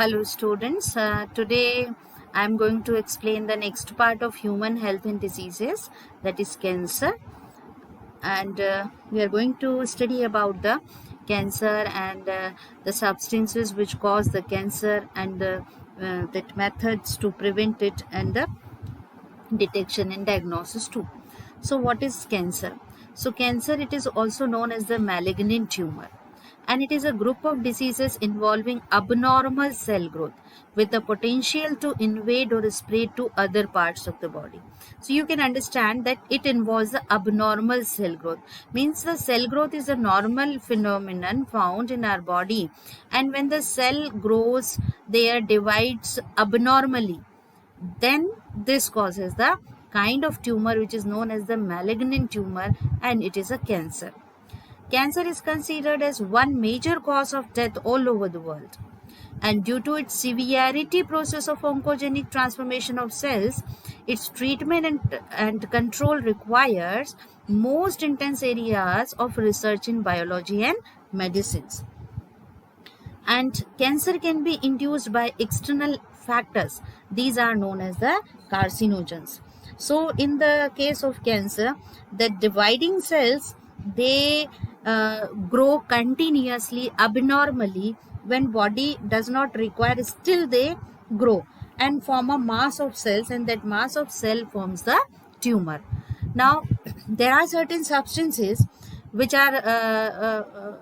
Hello students, today I am going to explain the next part of human health and diseases, that is cancer, and we are going to study about the cancer and the substances which cause the cancer and that methods to prevent it and the detection and diagnosis too. So what is cancer? So cancer, it is also known as the malignant tumor, and it is a group of diseases involving abnormal cell growth with the potential to invade or spread to other parts of the body. So you can understand that it involves the abnormal cell growth. Means the cell growth is a normal phenomenon found in our body, and when the cell grows, there divides abnormally, then this causes the kind of tumor which is known as the malignant tumor, and it is a cancer. Cancer is considered as one major cause of death all over the world. And due to its severity process of oncogenic transformation of cells, its treatment and control requires most intense areas of research in biology and medicines. And cancer can be induced by external factors. These are known as the carcinogens. So in the case of cancer, the dividing cells, they grow continuously abnormally when body does not require, still they grow and form a mass of cells, and that mass of cell forms the tumor. Now there are certain substances which are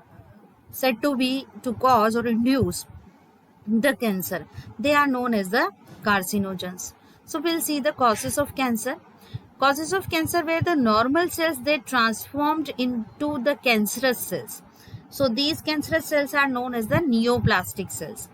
said to be to cause or induce the cancer. They are known as the carcinogens. So we'll see the causes of cancer. Causes of cancer where the normal cells, they transformed into the cancerous cells. So these cancerous cells are known as the neoplastic cells,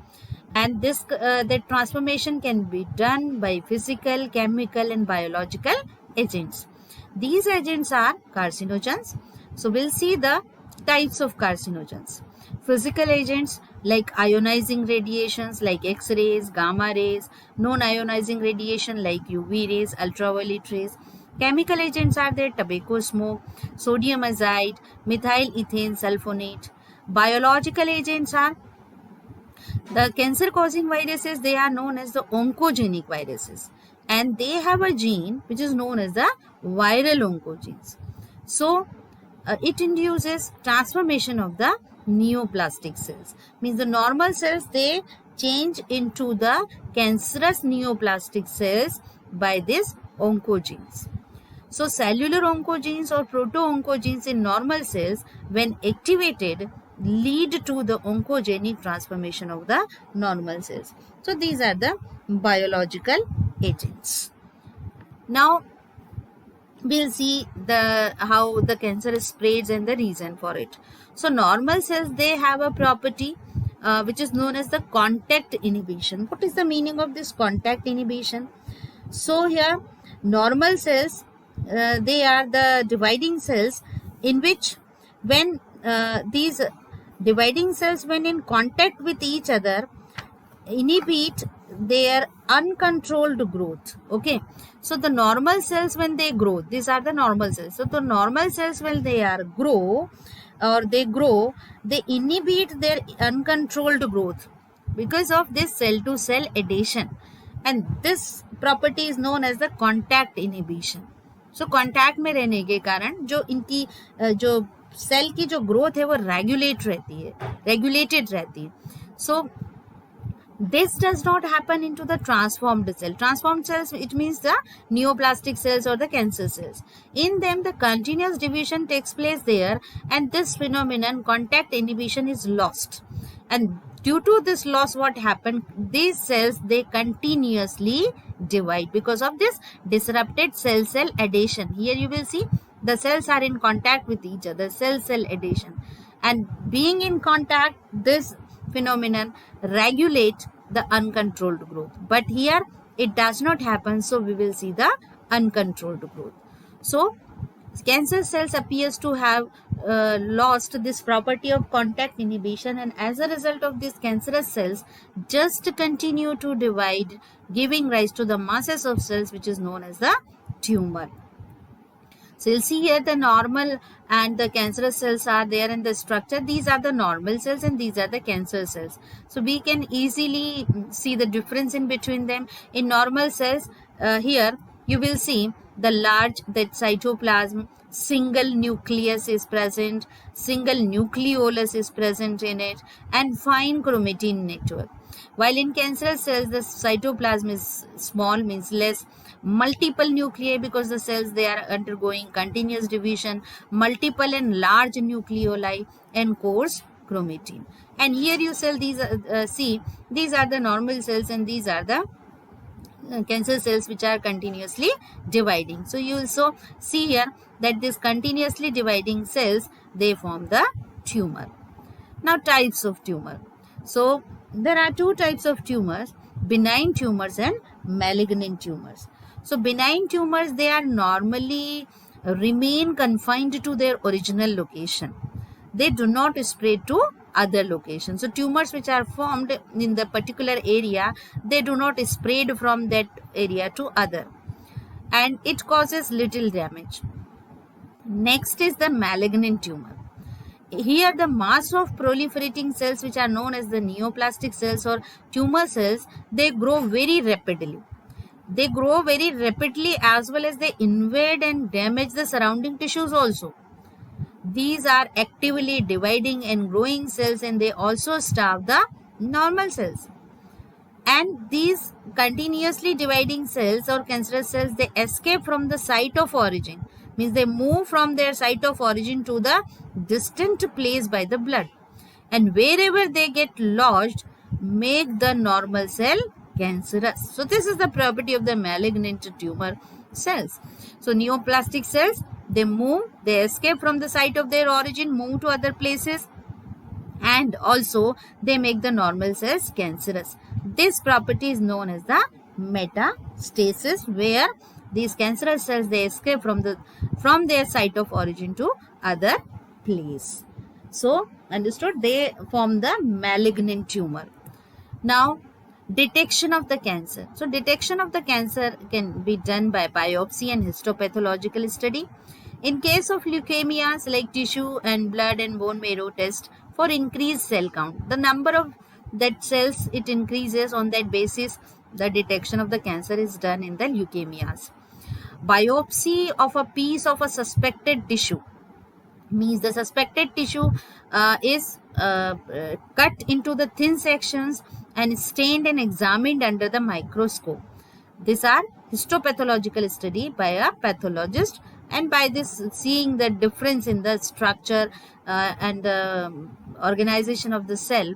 and this the transformation can be done by physical, chemical and biological agents. These agents are carcinogens. So we'll see the types of carcinogens. Physical agents like ionizing radiations like X-rays, gamma rays, non-ionizing radiation like UV rays, ultraviolet rays. Chemical agents are there: tobacco smoke, sodium azide, methyl ethane sulfonate. Biological agents are the cancer causing viruses. They are known as the oncogenic viruses, and they have a gene which is known as the viral oncogenes. So it induces transformation of the neoplastic cells. Means the normal cells, they change into the cancerous neoplastic cells by these oncogenes. So cellular oncogenes or proto-oncogenes in normal cells, when activated, lead to the oncogenic transformation of the normal cells. So these are the biological agents. Now we'll see how the cancer spreads and the reason for it. So normal cells, they have a property which is known as the contact inhibition. What is the meaning of this contact inhibition? So here normal cells, they are the dividing cells in which when these dividing cells, when in contact with each other, inhibit their uncontrolled growth. Okay, so the normal cells, when they grow, these are the normal cells. So the normal cells, when they are grow or they grow, they inhibit their uncontrolled growth because of this cell to cell adhesion, and this property is known as the contact inhibition. So contact में रहने के कारण जो इनकी जो cell की जो growth है वो रेगुलेटेड रहती है. So this does not happen into the transformed cell. Transformed cells, it means the neoplastic cells or the cancer cells. In them, the continuous division takes place there, and this phenomenon, contact inhibition, is lost. And due to this loss, what happened? These cells, they continuously divide because of this disrupted cell-cell adhesion. Here you will see the cells are in contact with each other, cell-cell adhesion. And being in contact, this phenomenon regulate the uncontrolled growth, but here it does not happen, so we will see the uncontrolled growth. So cancer cells appears to have lost this property of contact inhibition, and as a result of this, cancerous cells just continue to divide, giving rise to the masses of cells which is known as the tumor. So you'll see here the normal and the cancerous cells are there in the structure. These are the normal cells and these are the cancer cells. So we can easily see the difference in between them. In normal cells, here you will see the large that cytoplasm, single nucleus is present, single nucleolus is present in it, and fine chromatin network. While in cancerous cells, the cytoplasm is small, means less, multiple nuclei because the cells they are undergoing continuous division, multiple and large nucleoli, and coarse chromatin. And here you see these are the normal cells and these are the cancer cells which are continuously dividing. So you also see here that these continuously dividing cells, they form the tumor. Now types of tumor. So there are two types of tumors, benign tumors and malignant tumors. So benign tumors, they are normally remain confined to their original location. They do not spread to other locations. So tumors which are formed in the particular area, they do not spread from that area to other, and it causes little damage. Next is the malignant tumor. Here the mass of proliferating cells which are known as the neoplastic cells or tumor cells, they grow very rapidly. They grow very rapidly as well as they invade and damage the surrounding tissues also. These are actively dividing and growing cells and they also starve the normal cells. And these continuously dividing cells or cancerous cells, they escape from the site of origin, means they move from their site of origin to the distant place by the blood, and wherever they get lodged make the normal cell cancerous. So this is the property of the malignant tumor cells. So neoplastic cells, they move, they escape from the site of their origin, move to other places, and also they make the normal cells cancerous. This property is known as the metastasis, where these cancerous cells, they escape from their site of origin to other place. So understood, they form the malignant tumor. Now detection of the cancer. So detection of the cancer can be done by biopsy and histopathological study. In case of leukemia, select tissue and blood and bone marrow test for increased cell count. The number of that cells it increases, on that basis the detection of the cancer is done in the leukemias. Biopsy of a piece of a suspected tissue, means the suspected tissue is cut into the thin sections and stained and examined under the microscope. These are histopathological study by a pathologist, and by this seeing the difference in the structure and the organization of the cell,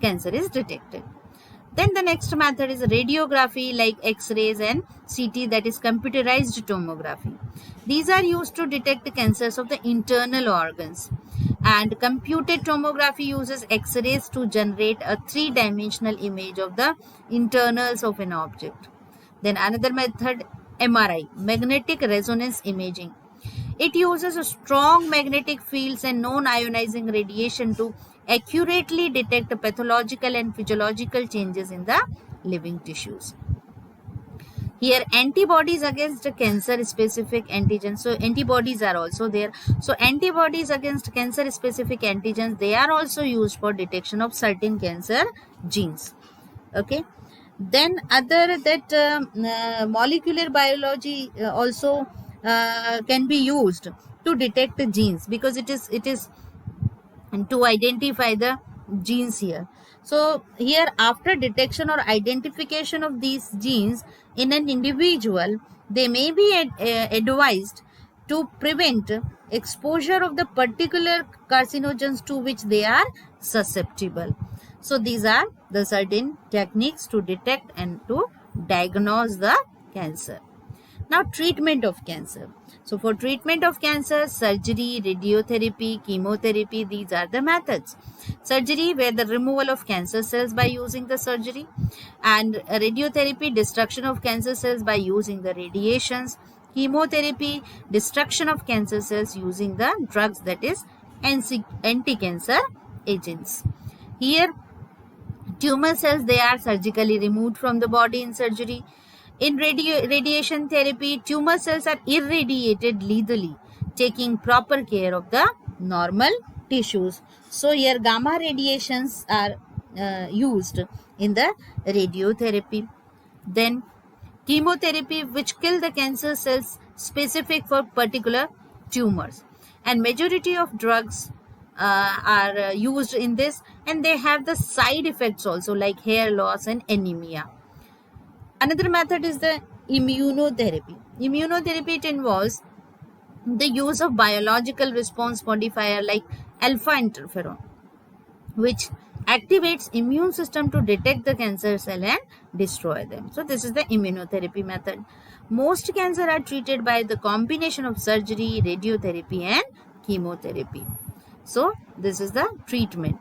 cancer is detected. Then the next method is radiography, like X-rays and CT, that is computerized tomography. These are used to detect the cancers of the internal organs. And computed tomography uses X-rays to generate a three-dimensional image of the internals of an object. Then another method, MRI, magnetic resonance imaging. It uses strong magnetic fields and non-ionizing radiation to accurately detect pathological and physiological changes in the living tissues. Here antibodies against cancer specific antigens. So antibodies are also there. So antibodies against cancer specific antigens, they are also used for detection of certain cancer genes. Okay. Then other that molecular biology also can be used to detect the genes, because it is to identify the genes here. So here after detection or identification of these genes in an individual, they may be advised to prevent exposure of the particular carcinogens to which they are susceptible. So these are the certain techniques to detect and to diagnose the cancer. Now treatment of cancer. So for treatment of cancer, surgery, radiotherapy, chemotherapy, these are the methods. Surgery, where the removal of cancer cells by using the surgery, and radiotherapy, destruction of cancer cells by using the radiations. Chemotherapy, destruction of cancer cells using the drugs, that is anti-cancer agents. Here tumor cells, they are surgically removed from the body in surgery, In radiation therapy, tumor cells are irradiated lethally, taking proper care of the normal tissues. So here gamma radiations are used in the radiotherapy. Then chemotherapy, which kill the cancer cells specific for particular tumors, and majority of drugs are used in this, and they have the side effects also like hair loss and anemia. Another method is the immunotherapy. Immunotherapy, it involves the use of biological response modifier like alpha interferon, which activates immune system to detect the cancer cell and destroy them. So this is the immunotherapy method. Most cancer are treated by the combination of surgery, radiotherapy and chemotherapy. So this is the treatment.